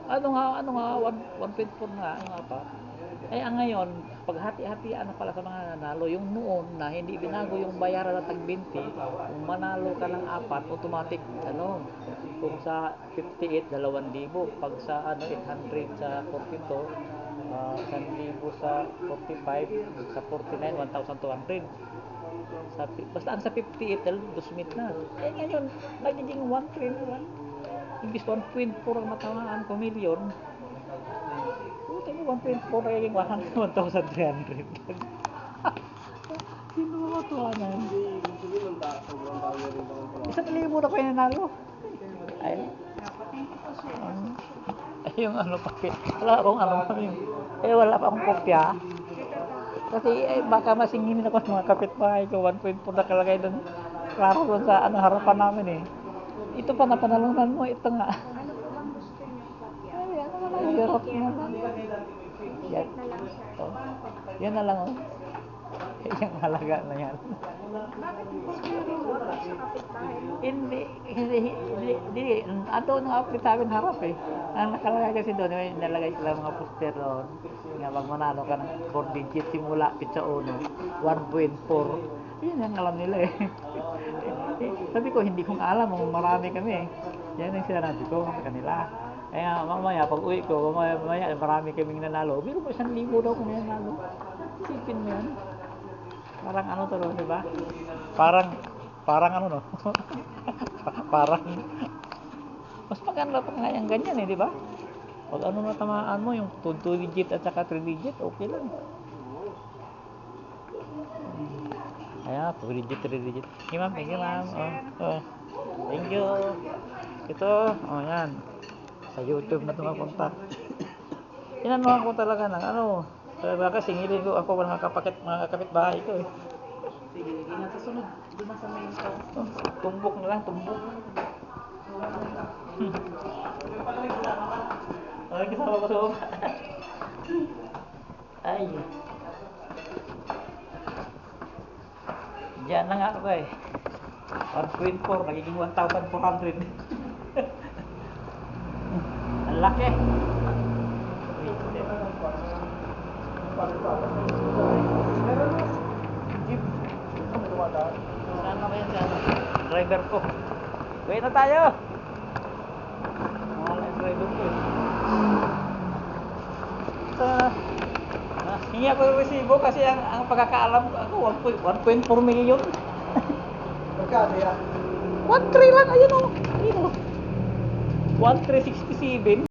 Ano nga, 1.4 nga, ano nga pa. Eh, ang ngayon, pag hati-hatian na pala sa mga nanalo, yung noon na hindi binago yung bayaran na tag 20, kung manalo ka ng apat, automatic, kung sa 58, 2,000. Pag sa 800 sa 42, 1,000 sa 45, sa 49, 1,200. Basta ang sa 58, 2,000 na. Eh ngayon, nagiging 1,3 na lang. Imbis 1.4 ang matamaan ko milyon, puta mo 1.4 nagiging 1,300. Sino matuwa na yun? Isang libo na kayo nanalo. Ay, yung pa, wala akong wala pa akong kopya. Kasi baka masinginin ako ng mga kapitbahay ko, 1.4 na kalagay doon. Klaro doon sa harapan namin eh. Ito pa napanalunan mo, ito nga. Ano po bang gusto niyo kopya? Ay, ano naman, hirap naman. Yan. Na lang siya. Oh. Yan na lang oh. Yung halaga na yan. Bakit hindi niyo rin kopya sa kapitbahay mo? Hindi. Ando nung outfit sa amin harap eh. Ang nakalagay kasi doon, may nalagay sila mga poster doon. Nga pag manalo ka ng 4 digit simula pitsa 1, 1.4. Yun ang alam nila eh. Sabi ko, hindi kong alam, marami kami eh. Yan ang sinabi ko sa kanila. Kaya mamaya, pag uwi ko, mamaya marami kaming nanalo. Biro mo 1,000 daw kung may nanalo. Isipin mo yan. Parang to, di ba? Parang no? Parang mas maganda pa nga yung ganyan eh, di ba? Pag natamaan mo, yung 2 digit at saka 3 digit, okay lang. Ayan, 2 digit, 3 digit. Okay ma'am, thank you ma'am. Thank you. Ito, yan. Sa YouTube na tumapunta. Inanuhan ko talaga ng talaga singilin ko ako mga kapitbahay ko eh. Sige, sa sunod, doon sa main ko. Tumbok na lang, tumbok. Ay, kasama ko sa baba. Ay. Diyan na nga ako eh. 1.4, nagiging 1,400. Ang laki. Jeep. Saan na ba yan dyan? Driver ko. Wait na tayo. Wala yung driver ko. Hingi ako yung resibo kasi ang pagkakaalam ko ako 1.4 million. Magkano yan? 1.3 lang, ayun o. 1,367.